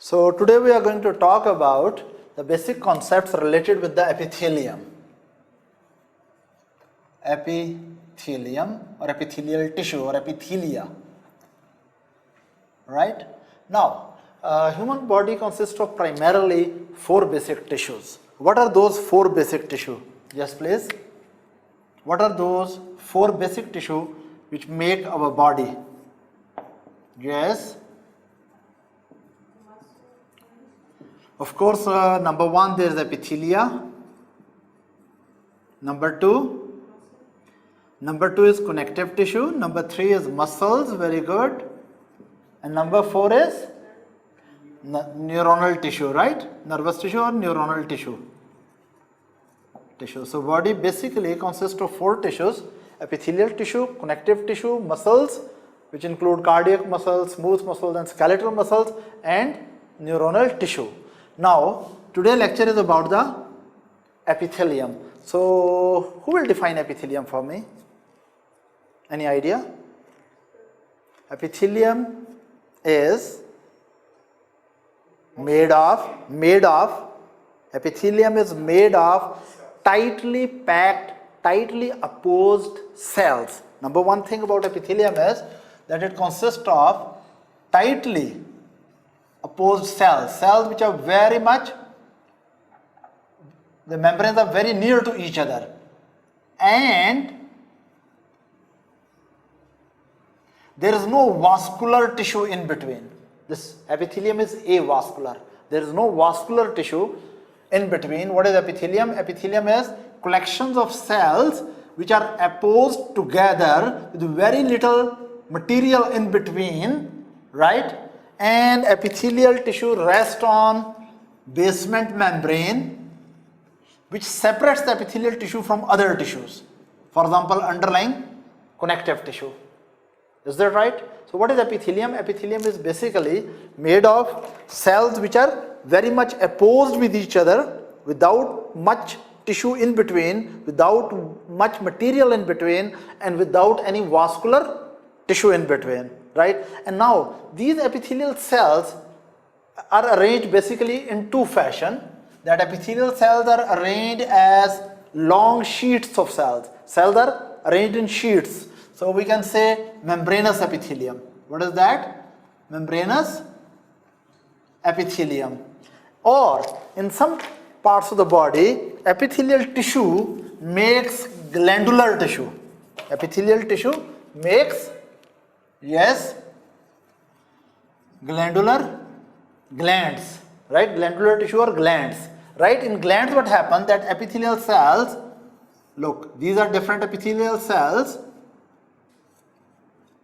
So today we are going to talk about the basic concepts related with the epithelium. Epithelium or epithelial tissue or epithelia. Right? Now, human body consists of primarily 4 basic tissues. What are those 4 basic tissue? Yes, please. What are those 4 basic tissue which make our body? Yes. Of course, number 1 there is epithelia. Number 2 is connective tissue. Number 3 is muscles. Very good. And number 4 is neuronal tissue, right? Nervous tissue or neuronal tissue. So body basically consists of 4 tissues: epithelial tissue, connective tissue, muscles, which include cardiac muscles, smooth muscles and skeletal muscles, and neuronal tissue. Now, today's lecture is about the epithelium. So, who will define epithelium for me? Any idea? Epithelium is made of tightly packed, tightly opposed cells. Number 1 thing about epithelium is that it consists of tightly opposed cells which are very much, the membranes are very near to each other, and there is no vascular tissue in between. This epithelium is avascular. There is no vascular tissue in between. What is epithelium? Epithelium is collections of cells which are opposed together with very little material in between, right? And epithelial tissue rests on basement membrane which separates the epithelial tissue from other tissues. For example, underlying connective tissue. Is that right? So what is epithelium? Epithelium is basically made of cells which are very much opposed with each other, without much tissue in between, without much material in between, and without any vascular tissue in between, right? And now these epithelial cells are arranged basically in 2 fashion. That epithelial cells are arranged as long sheets of cells. Cells are arranged in sheets. So we can say membranous epithelium. What is that? Membranous epithelium. Or in some parts of the body, epithelial tissue makes glandular tissue. Epithelial tissue makes, yes, glandular glands, right? Glandular tissue or glands, right? In glands what happens, that epithelial cells, look, these are different epithelial cells.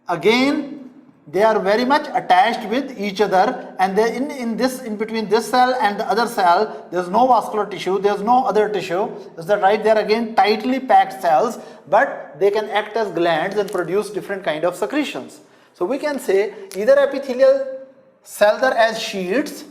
Again, they are very much attached with each other, and they in between this cell and the other cell, there is no vascular tissue, there is no other tissue. Is that right? They are again tightly packed cells, but they can act as glands and produce different kind of secretions. So we can say either epithelial cells are as sheets,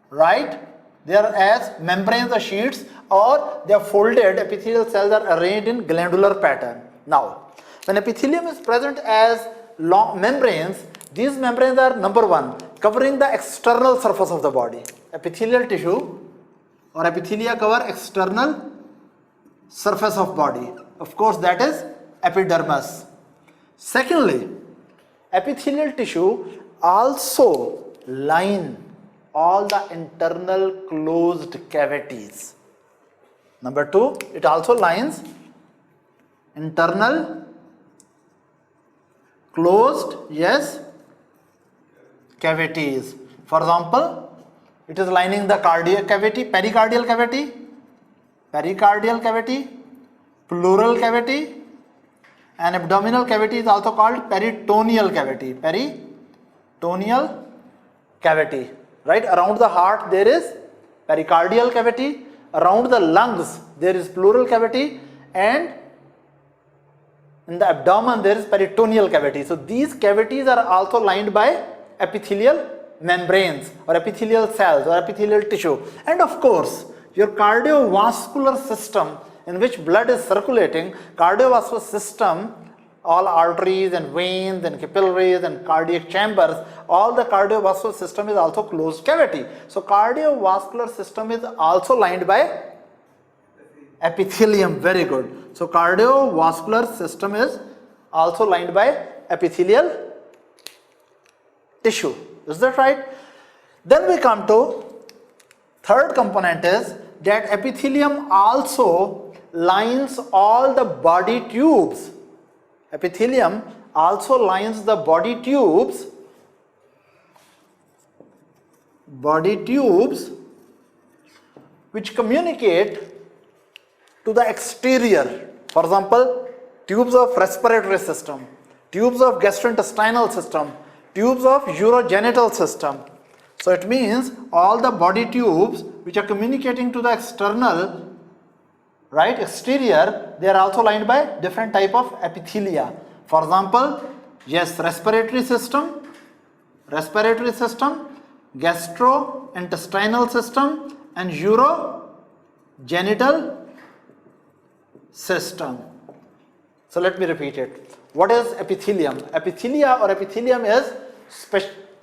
right? They are as membranes or sheets, or they are folded. Epithelial cells are arranged in glandular pattern. Now, when epithelium is present as long membranes, these membranes are, number 1, covering the external surface of the body. Epithelial tissue or epithelia cover external surface of body. Of course, that is epidermis. Secondly, epithelial tissue also line all the internal closed cavities. Number 2, it also lines internal closed, yes, cavities. For example, it is lining the cardiac cavity, pericardial cavity, pleural cavity, and abdominal cavity is also called peritoneal cavity. Peritoneal cavity, right? Around the heart there is pericardial cavity, around the lungs there is pleural cavity, and in the abdomen there is peritoneal cavity. So these cavities are also lined by epithelial membranes or epithelial cells or epithelial tissue. And of course, your cardiovascular system, in which blood is circulating, cardiovascular system all arteries and veins and capillaries and cardiac chambers, all the cardiovascular system is also closed cavity. So cardiovascular system is also lined by epithelium. Very good. So cardiovascular system is also lined by epithelial tissue. Is that right? Then we come to third component is that epithelium also lines all the body tubes. Epithelium also lines the body tubes which communicate to the exterior. For example, tubes of respiratory system, tubes of gastrointestinal system, tubes of urogenital system. So it means all the body tubes which are communicating to the external, right, exterior, they are also lined by different type of epithelia. For example, yes, respiratory system, gastrointestinal system, and urogenital system. So let me repeat it. What is epithelium? Epithelia or epithelium is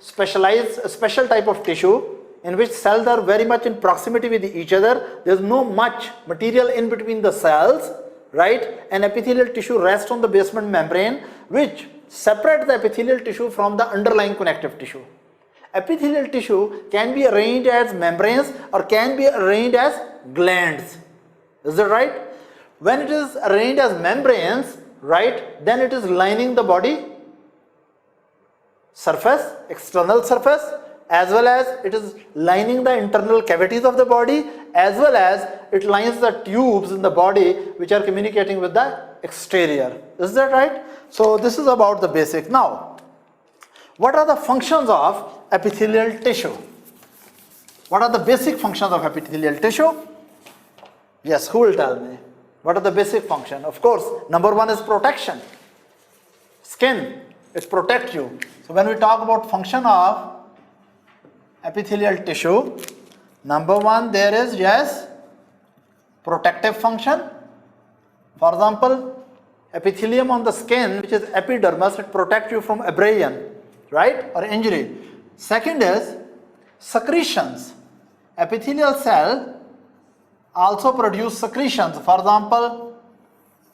special type of tissue in which cells are very much in proximity with each other. There is no much material in between the cells, right? And epithelial tissue rests on the basement membrane which separates the epithelial tissue from the underlying connective tissue. Epithelial tissue can be arranged as membranes or can be arranged as glands. Is that right? When it is arranged as membranes, right, then it is lining the body surface, external surface, as well as it is lining the internal cavities of the body, as well as it lines the tubes in the body which are communicating with the exterior. Is that right? So this is about the basic. Now, what are the functions of epithelial tissue? What are the basic functions of epithelial tissue? Yes, who will tell me? What are the basic functions? Of course, number one is protection. Skin, it protects you. So when we talk about function of epithelial tissue, number one there is, yes, protective function. For example, epithelium on the skin, which is epidermis, it protects you from abrasion, right, or injury. Second is secretions. Epithelial cell also produce secretions. For example,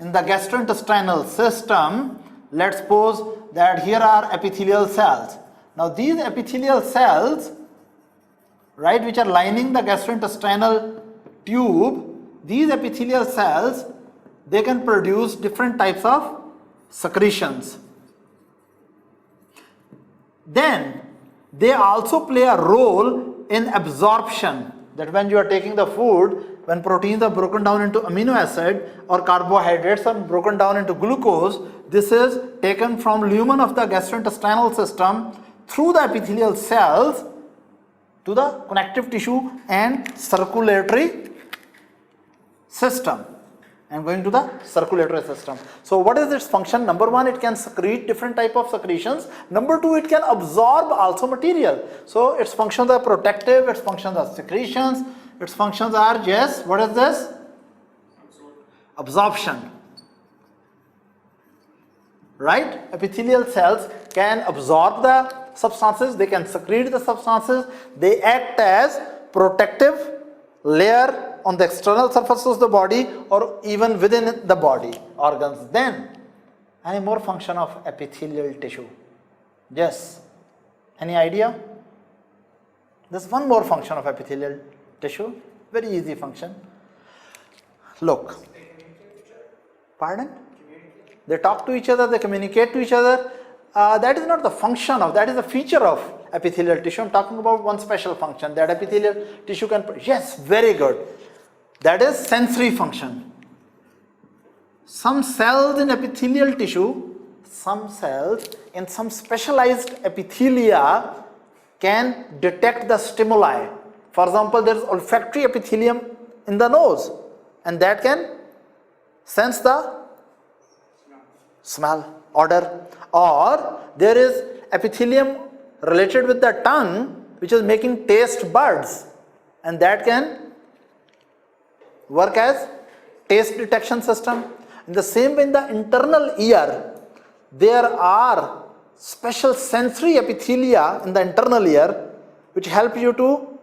in the gastrointestinal system, let's suppose that here are epithelial cells. Now these epithelial cells, right, which are lining the gastrointestinal tube, these epithelial cells, they can produce different types of secretions. Then they also play a role in absorption, that when you are taking the food, when proteins are broken down into amino acid or carbohydrates are broken down into glucose, this is taken from lumen of the gastrointestinal system through the epithelial cells to the connective tissue and circulatory system, and going to the circulatory system. So what is its function? Number one, it can secrete different type of secretions. Number two, it can absorb also material. So its functions are protective, its functions are secretions, its functions are, yes, what is this? Absorption. Right? Epithelial cells can absorb the substances, they can secrete the substances, they act as protective layer on the external surface of the body or even within the body organs. Then, any more function of epithelial tissue? Yes. Any idea? There's one more function of epithelial tissue, very easy function. Look. Pardon? They talk to each other, they communicate to each other. That is not the function of, that is the feature of epithelial tissue. I'm talking about one special function that epithelial tissue can, yes, very good. That is sensory function. Some cells in epithelial tissue, some cells in some specialized epithelia can detect the stimuli. For example, there is olfactory epithelium in the nose and that can sense the smell, odor. Or there is epithelium related with the tongue which is making taste buds and that can work as taste detection system. In the same way, in the internal ear, there are special sensory epithelia in the internal ear which help you to,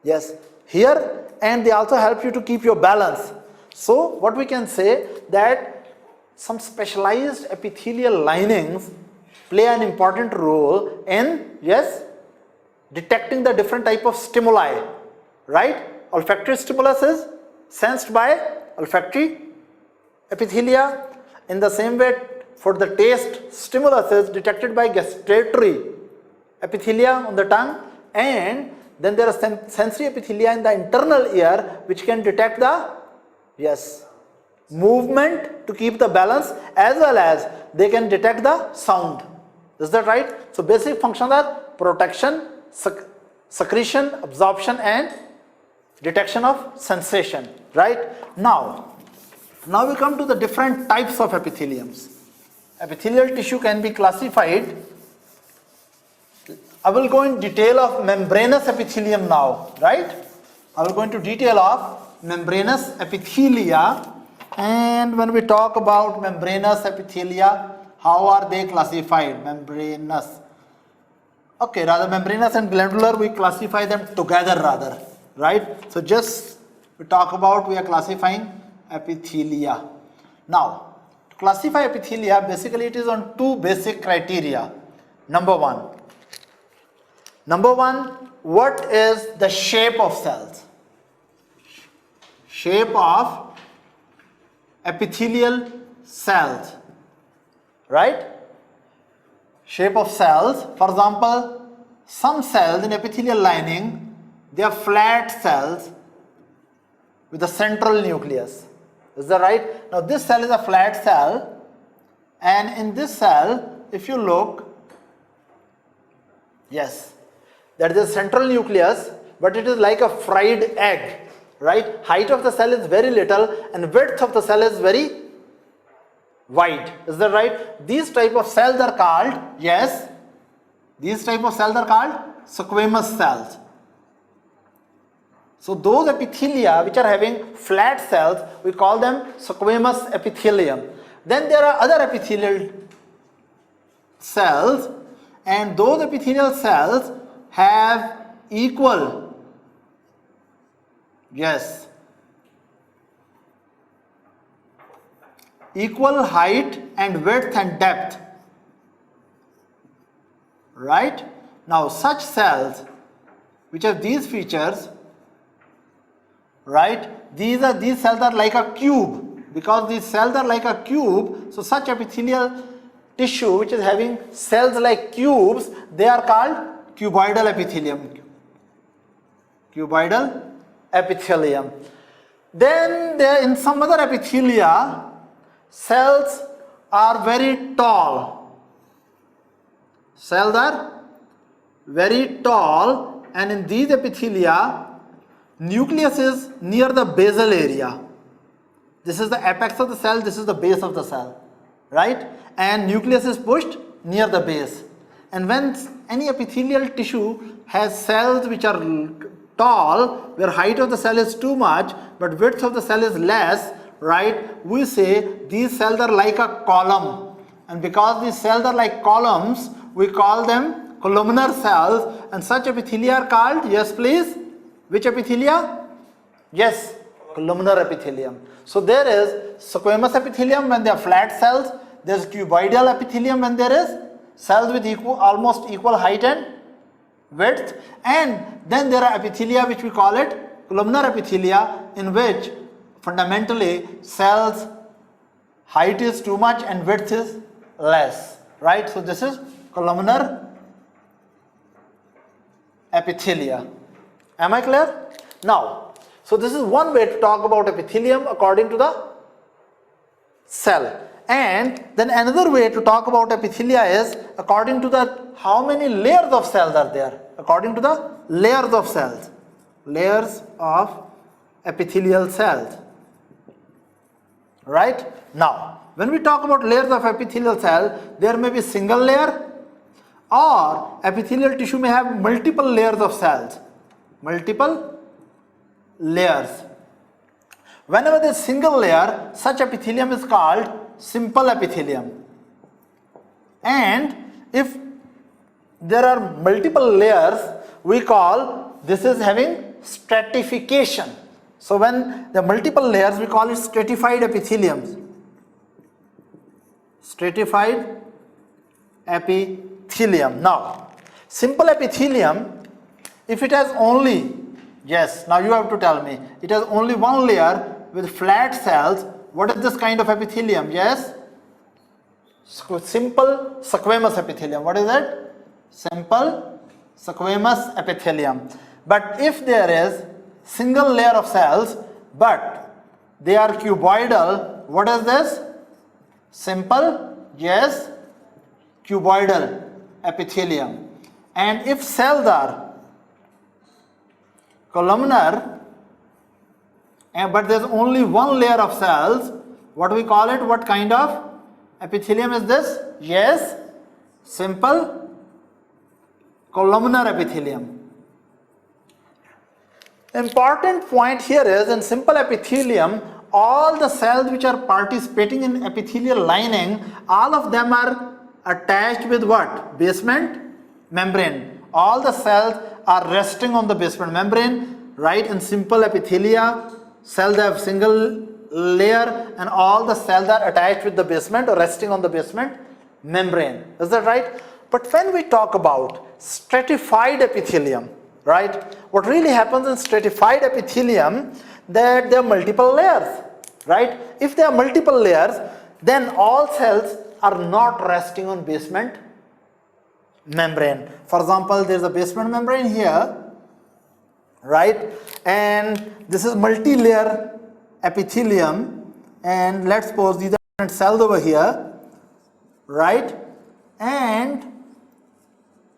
yes, hear, and they also help you to keep your balance. So what we can say that some specialized epithelial linings play an important role in, yes, detecting the different type of stimuli, right? Olfactory stimulus is sensed by olfactory epithelia. In the same way, for the taste stimulus is detected by gustatory epithelia on the tongue, and then there are sensory epithelia in the internal ear which can detect the, yes, movement to keep the balance, as well as they can detect the sound. Is that right? So basic functions are protection, secretion, absorption, and detection of sensation, right? Now we come to the different types of epitheliums. Epithelial tissue can be classified. I will go in detail of membranous epithelium now, right? I will go into detail of membranous epithelia, and when we talk about membranous epithelia, how are they classified? Membranous. Okay, rather membranous and glandular, we classify them together rather, right? So just we talk about, we are classifying epithelia. Now, to classify epithelia, basically it is on two basic criteria. Number one, what is the shape of cells? Shape of epithelial cells, right? Shape of cells, for example, some cells in epithelial lining, they are flat cells with a central nucleus. Is that right? Now this cell is a flat cell, and in this cell, if you look, yes, there is a central nucleus, but it is like a fried egg, right? Height of the cell is very little and width of the cell is very wide. Is that right? These type of cells are called, yes, these type of cells are called squamous cells. So those epithelia which are having flat cells, we call them squamous epithelium. Then there are other epithelial cells, and those epithelial cells have equal, yes, equal height and width and depth, right? Now such cells which have these features, right, these cells are like a cube. Because these cells are like a cube, so such epithelial tissue which is having cells like cubes, they are called cuboidal epithelium. Cuboidal epithelium. Then there in some other epithelia, cells are very tall. Cells are very tall, and in these epithelia, nucleus is near the basal area. This is the apex of the cell, this is the base of the cell, right? And nucleus is pushed near the base. And when any epithelial tissue has cells which are tall, where height of the cell is too much, but width of the cell is less, right? We say these cells are like a column. And because these cells are like columns, we call them columnar cells, and such epithelia are called, yes please, which epithelia? Yes, columnar epithelium. So there is squamous epithelium when they are flat cells, there is cuboidal epithelium when there is cells with almost equal height and width, and then there are epithelia which we call it columnar epithelia, in which fundamentally cells height is too much and width is less, right? So this is columnar epithelia. Am I clear? Now, so this is one way to talk about epithelium according to the cell. And then another way to talk about epithelia is according to the how many layers of cells are there, according to the layers of cells, layers of epithelial cells, right? Now, when we talk about layers of epithelial cell, there may be single layer, or epithelial tissue may have multiple layers of cells, multiple layers. Whenever there is single layer, such epithelium is called simple epithelium. And if there are multiple layers, we call this is having stratification. So when the multiple layers, we call it stratified epitheliums. Stratified epithelium. Now, simple epithelium, if it has only, yes, now you have to tell me, it has only one layer with flat cells. What is this kind of epithelium? Yes, simple squamous epithelium. What is it? Simple squamous epithelium. But if there is single layer of cells but they are cuboidal, what is this? Simple, yes, cuboidal epithelium. And if cells are columnar but there is only one layer of cells, what do we call it? What kind of epithelium is this? Yes, simple columnar epithelium. Important point here is, in simple epithelium, all the cells which are participating in epithelial lining, all of them are attached with what? Basement membrane. All the cells are resting on the basement membrane, right? In simple epithelia, cells have single layer and all the cells are attached with the basement or resting on the basement membrane. Is that right? But when we talk about stratified epithelium, right, what really happens in stratified epithelium, that there are multiple layers, right? If there are multiple layers, then all cells are not resting on basement membrane. For example, there is a basement membrane here, right, and this is multi-layer epithelium, and let's suppose these are different cells over here, right, and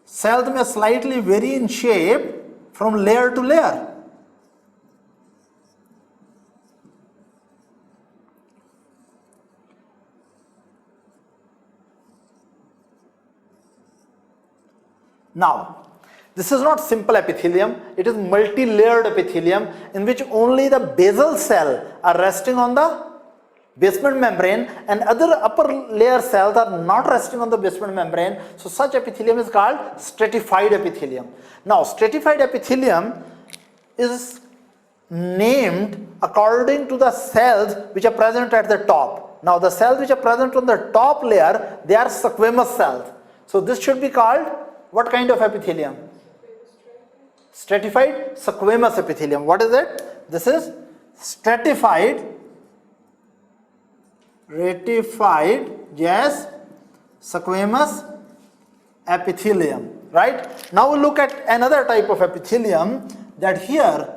cells may slightly vary in shape from layer to layer. Now, this is not simple epithelium, it is multi-layered epithelium in which only the basal cell are resting on the basement membrane and other upper layer cells are not resting on the basement membrane. So such epithelium is called stratified epithelium. Now, stratified epithelium is named according to the cells which are present at the top. Now, the cells which are present on the top layer, they are squamous cells. So this should be called what kind of epithelium? Stratified squamous epithelium. What is it? This is stratified, yes, squamous epithelium, right? Now we look at another type of epithelium, that here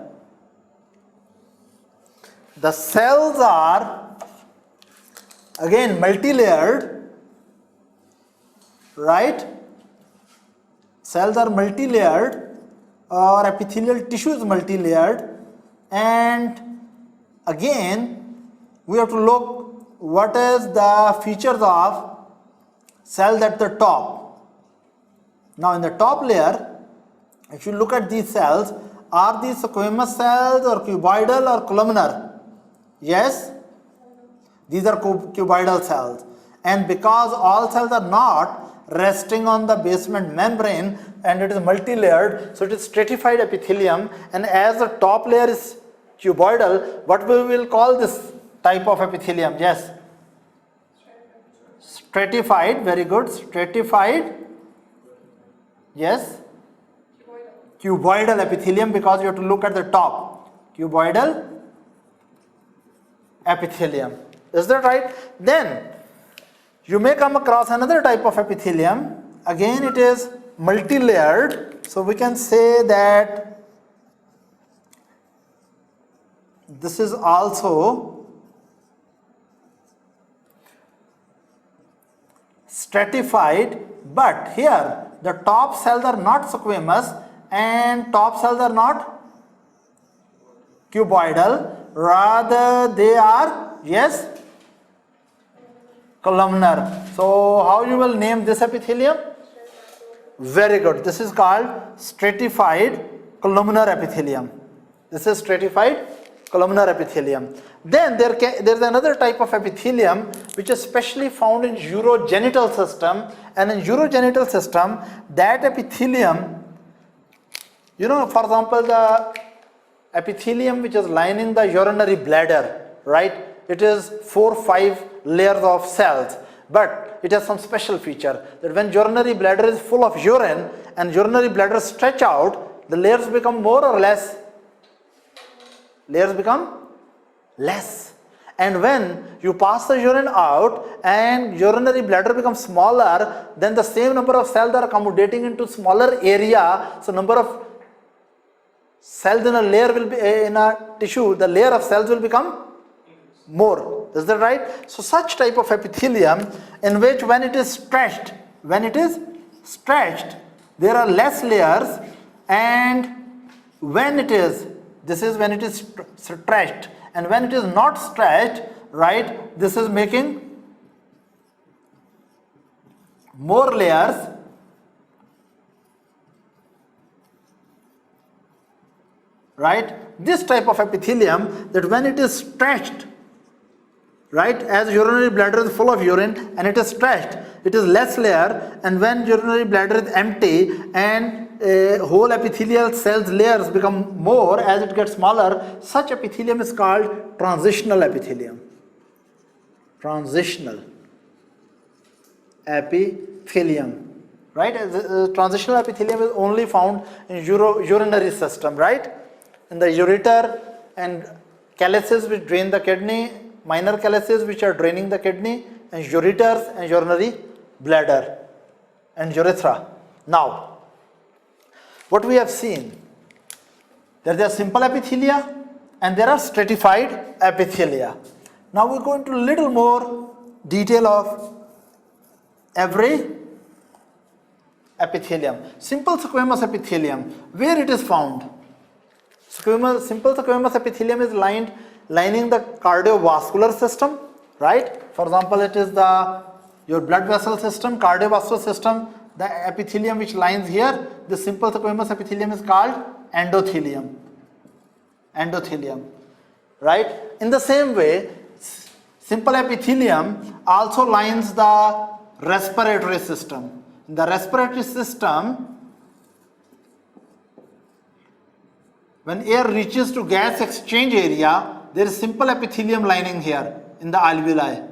the cells are again multi-layered, right? Cells are multi-layered, or epithelial tissue is multi-layered, and again we have to look what is the features of cells at the top. Now in the top layer, if you look at these cells, are these squamous cells or cuboidal or columnar? Yes, these are cuboidal cells, and because all cells are not resting on the basement membrane and it is multi-layered, so it is stratified epithelium, and as the top layer is cuboidal, what we will call this type of epithelium? Yes, stratified, very good, stratified, yes, cuboidal epithelium, because you have to look at the top, cuboidal epithelium. Is that right? Then you may come across another type of epithelium. Again, it is multi-layered. So we can say that this is also stratified, but here the top cells are not squamous and top cells are not cuboidal, rather they are, yes, columnar. So how you will name this epithelium? Very good. This is called stratified columnar epithelium. This is stratified columnar epithelium. Then there's another type of epithelium which is specially found in urogenital system, and in urogenital system that epithelium, you know, for example, the epithelium which is lining the urinary bladder, right? It is 4-5 layers of cells, but it has some special feature that when urinary bladder is full of urine and urinary bladder stretch out, the layers become more or less, layers become less. And when you pass the urine out and urinary bladder becomes smaller, then the same number of cells are accommodating into smaller area, so number of cells in a layer will be in a tissue, the layer of cells will become more. Is that right? So such type of epithelium in which when it is stretched, there are less layers, and when it is, this is when it is stretched, and when it is not stretched, right, this is making more layers, right? This type of epithelium, that when it is stretched, right, as urinary bladder is full of urine and it is stretched, it is less layer, and when urinary bladder is empty and whole epithelial cells layers become more as it gets smaller, such epithelium is called transitional epithelium. Transitional epithelium, right? Transitional epithelium is only found in urinary system, right? In the ureter and calyces which drain the kidney, minor calyces which are draining the kidney, and ureters and urinary bladder and urethra. Now, what we have seen, there are simple epithelia and there are stratified epithelia. Now we go into a little more detail of every epithelium. Simple squamous epithelium, where it is found? Simple squamous epithelium is lining the cardiovascular system, right? For example, it is your blood vessel system, cardiovascular system. The epithelium which lines here, the simple squamous epithelium is called endothelium. Endothelium, right? In the same way, simple epithelium also lines the respiratory system. In the respiratory system, when air reaches to gas exchange area, there is simple epithelium lining here in the alveoli.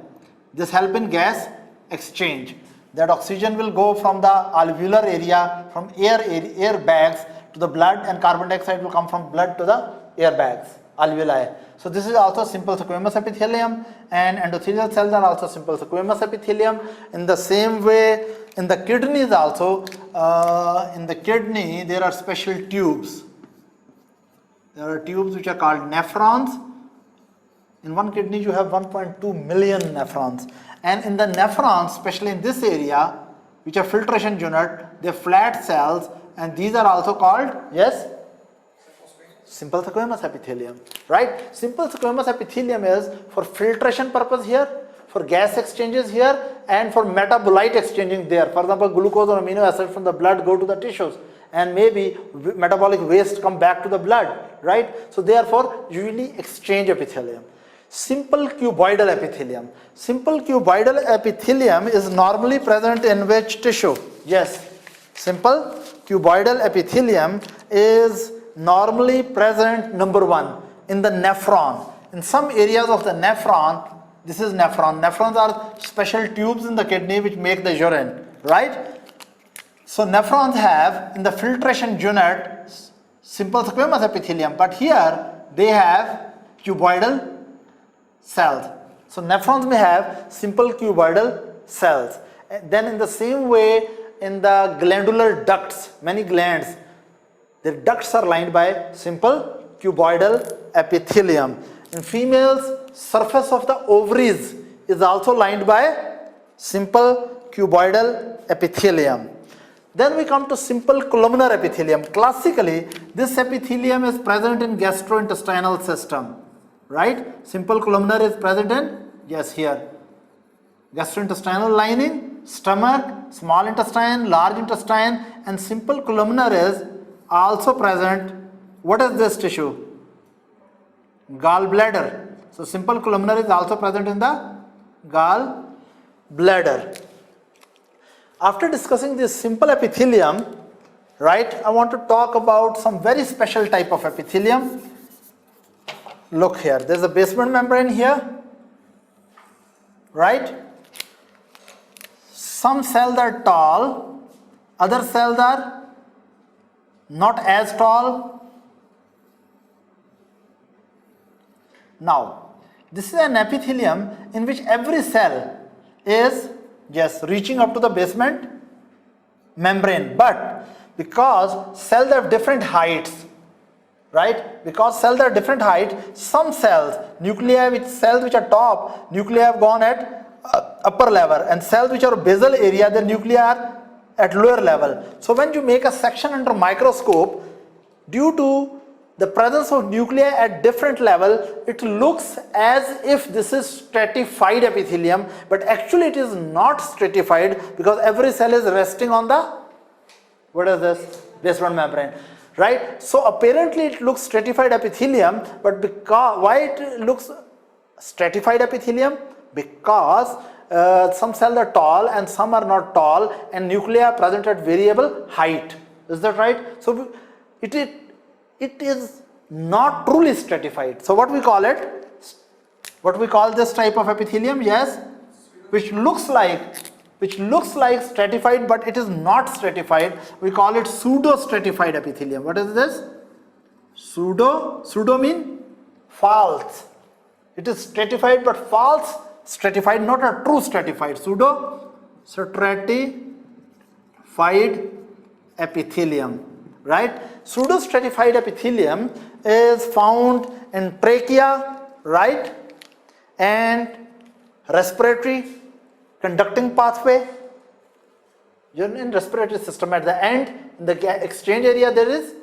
This helps in gas exchange. That oxygen will go from the alveolar area, from air bags to the blood, and carbon dioxide will come from blood to the air bags, alveoli. So this is also simple squamous epithelium, and endothelial cells are also simple squamous epithelium. In the same way, in the kidneys also, in the kidney there are special tubes. There are tubes which are called nephrons. In one kidney you have 1.2 million nephrons. And in the nephrons, especially in this area, which are filtration unit, they are flat cells, and these are also called, yes, simple squamous epithelium, right? Simple squamous epithelium is for filtration purpose here, for gas exchanges here, and for metabolite exchanging there. For example, glucose or amino acid from the blood go to the tissues, and maybe metabolic waste come back to the blood, right? So therefore, usually exchange epithelium. Simple cuboidal epithelium. Simple cuboidal epithelium is normally present in which tissue? Yes, simple cuboidal epithelium is normally present, number one, in the nephron. In some areas of the nephron, this is nephron. Nephrons are special tubes in the kidney which make the urine, right? So nephrons have in the filtration unit simple squamous epithelium, but here they have cuboidal cells. So nephrons may have simple cuboidal cells. Then in the same way, in the glandular ducts, many glands, the ducts are lined by simple cuboidal epithelium. In females, surface of the ovaries is also lined by simple cuboidal epithelium. Then we come to simple columnar epithelium. Classically, this epithelium is present in gastrointestinal system, right? Simple columnar is present in, yes, here, gastrointestinal lining, stomach, small intestine, large intestine, and simple columnar is also present. What is this tissue? gallbladder. So simple columnar is also present in the gallbladder. After discussing this simple epithelium, right, I want to talk about some very special type of epithelium. Look here, there's a basement membrane here, right? Some cells are tall, other cells are not as tall. Now, this is an epithelium in which every cell is just reaching up to the basement membrane, but because cells have different heights, right? Because cells are different height, some cells, cells which are top, nuclei have gone at upper level, and cells which are basal area, the nuclei are at lower level. So when you make a section under microscope, due to the presence of nuclei at different level, it looks as if this is stratified epithelium, but actually it is not stratified because every cell is resting on the, what is this, basement membrane, right? So apparently it looks stratified epithelium, but because, why it looks stratified epithelium? Because some cells are tall and some are not tall, and nuclei are present at variable height. Is that right? So it is not truly stratified. So what we call it? What we call this type of epithelium? Yes, which looks like stratified, but it is not stratified. We call it pseudo stratified epithelium. What is this? Pseudo mean false. It is stratified but false. Stratified, not a true stratified. Pseudo stratified epithelium, right? Pseudo stratified epithelium is found in trachea, right, and respiratory conducting pathway. In respiratory system, at the end, in the exchange area, there is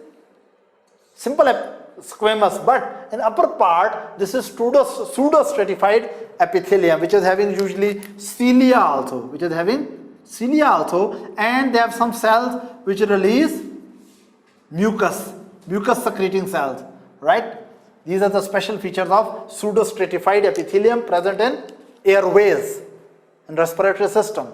simple squamous, but in upper part, this is pseudo stratified epithelium, which is having usually cilia also, and they have some cells which release mucus secreting cells, right? These are the special features of pseudo stratified epithelium present in airways and respiratory system.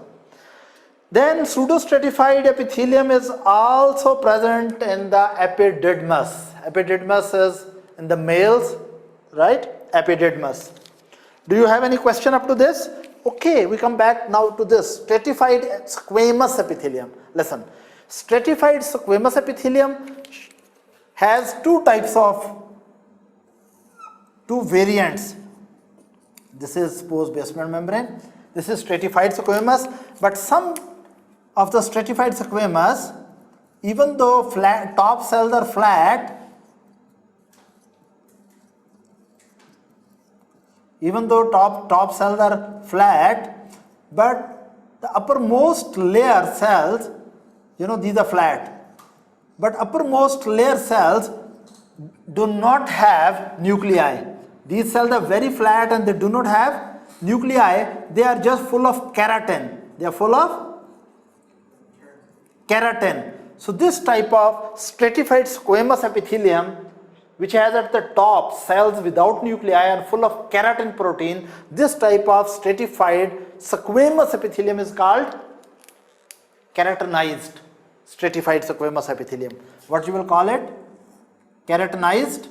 Then pseudo stratified epithelium is also present in the epididymis. Epididymis is in the males, right? Epididymis. Do you have any question up to this? Okay, we come back now to this stratified squamous epithelium. Listen, stratified squamous epithelium has two variants. This is post-basement membrane. This is stratified squamous, but some of the stratified squamous, even though top cells are flat, but the uppermost layer cells, these are flat, but uppermost layer cells do not have nuclei. These cells are very flat and they do not have nuclei. They are just full of keratin. They are full of keratin. So this type of stratified squamous epithelium, which has at the top cells without nuclei and full of keratin protein, this type of stratified squamous epithelium is called keratinized stratified squamous epithelium. What you will call it? Keratinized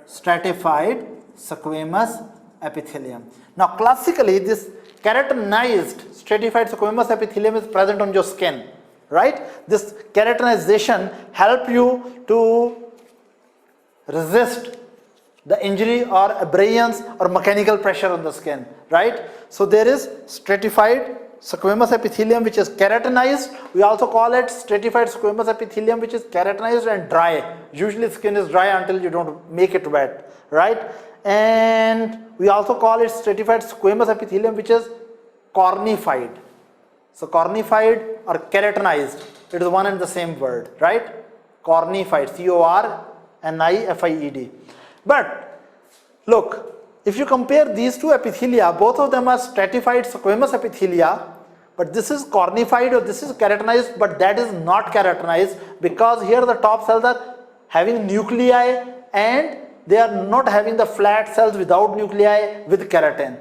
stratified squamous epithelium. Now classically this keratinized stratified squamous epithelium is present on your skin, right? This keratinization help you to resist the injury or abrasions or mechanical pressure on the skin, right? So there is stratified squamous epithelium which is keratinized. We also call it stratified squamous epithelium which is keratinized and dry. Usually skin is dry until you don't make it wet, right? And we also call it stratified squamous epithelium which is cornified. So cornified or keratinized, it is one and the same word, right? Cornified, cornified. But look, if you compare these two epithelia, both of them are stratified squamous epithelia, but this is cornified or this is keratinized, but that is not keratinized because here the top cells having nuclei, and they are not having the flat cells without nuclei with keratin.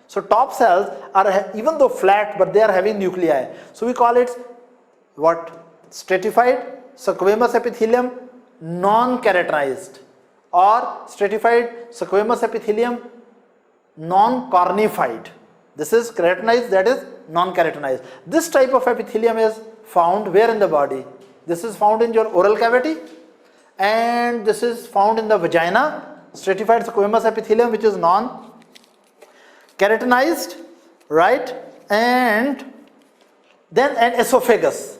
So top cells are, even though flat, but they are having nuclei. So we call it what? Stratified squamous epithelium non-keratinized, or stratified squamous epithelium non-cornified. This is keratinized, that is non-keratinized. This type of epithelium is found where in the body? This is found in your oral cavity, and this is found in the vagina, stratified squamous epithelium, which is non-keratinized, right? And then an esophagus,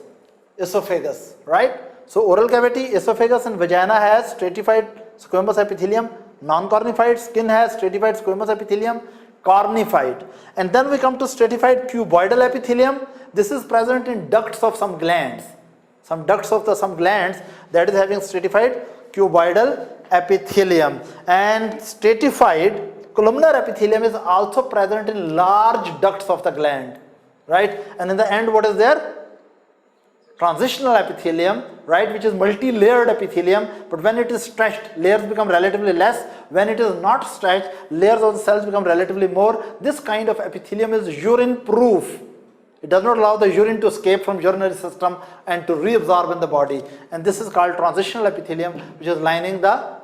right? So oral cavity, esophagus, and vagina has stratified squamous epithelium non-cornified, skin has stratified squamous epithelium cornified, and then we come to stratified cuboidal epithelium. This is present in ducts of some glands, some glands that is having stratified cuboidal epithelium. And stratified columnar epithelium is also present in large ducts of the gland, right? And in the end, what is there? Transitional epithelium, right, which is multi-layered epithelium, but when it is stretched, layers become relatively less. When it is not stretched, layers of the cells become relatively more. This kind of epithelium is urine proof. It does not allow the urine to escape from urinary system and to reabsorb in the body. And this is called transitional epithelium, which is lining the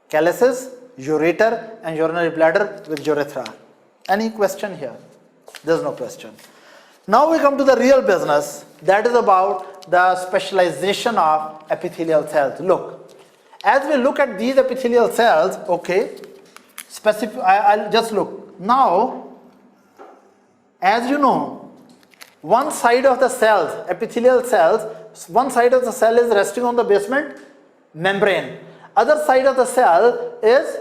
calyces, ureter, and urinary bladder with urethra. Any question here? There is no question. Now we come to the real business, that is about the specialization of epithelial cells. Look, as we look at these epithelial cells, okay, I'll just look. Now, as you know, one side of the cells, epithelial cells, one side of the cell is resting on the basement membrane. Other side of the cell is,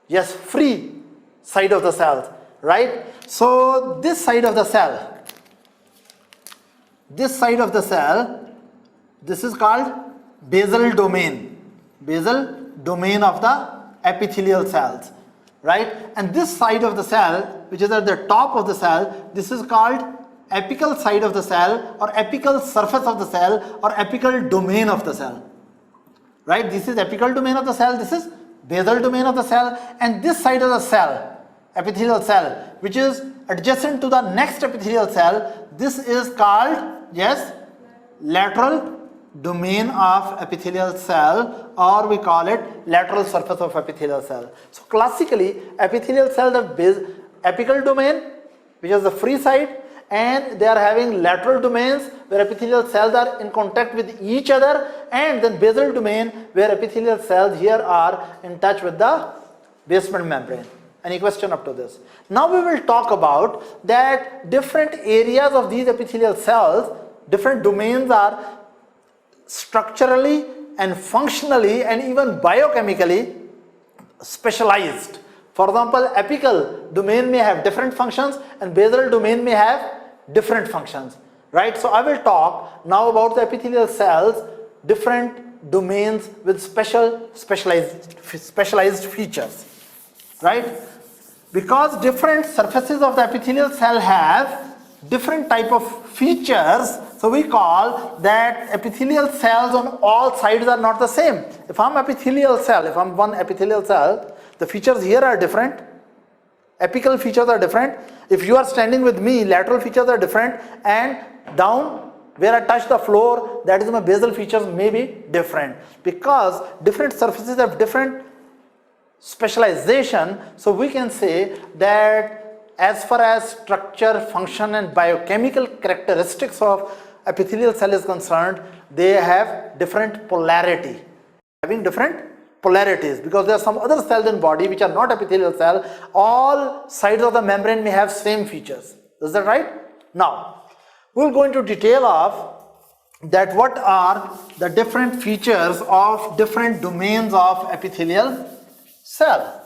yes, free side of the cells, right? So this side of the cell, this is called basal domain of the epithelial cells, right? And this side of the cell, which is at the top of the cell, this is called apical side of the cell, or apical surface of the cell, or apical domain of the cell, right? This is apical domain of the cell, this is basal domain of the cell, and this side of the cell, epithelial cell, which is adjacent to the next epithelial cell, this is called, yes, lateral domain of epithelial cell, or we call it lateral surface of epithelial cell. So classically, epithelial cells have apical domain, which is the free side, and they are having lateral domains where epithelial cells are in contact with each other, and then basal domain where epithelial cells here are in touch with the basement membrane. Any question up to this? Now we will talk about that different areas of these epithelial cells, different domains are structurally and functionally and even biochemically specialized. For example, apical domain may have different functions and basal domain may have different functions, right? So I will talk now about the epithelial cells, different domains with specialized features, right? Because different surfaces of the epithelial cell have different type of features, so we call that epithelial cells on all sides are not the same. If I'm one epithelial cell, the features here are different, apical features are different. If you are standing with me, lateral features are different, and down where I touch the floor, that is my basal features may be different, because different surfaces have different specialization. So we can say that as far as structure, function, and biochemical characteristics of epithelial cell is concerned, they have different polarity, having different polarities, because there are some other cells in body which are not epithelial cell. All sides of the membrane may have same features. Is that right? Now we'll go into detail of that what are the different features of different domains of epithelial cell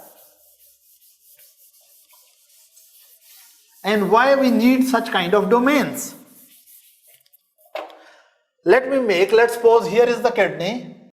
and why we need such kind of domains. Let's suppose here is the kidney,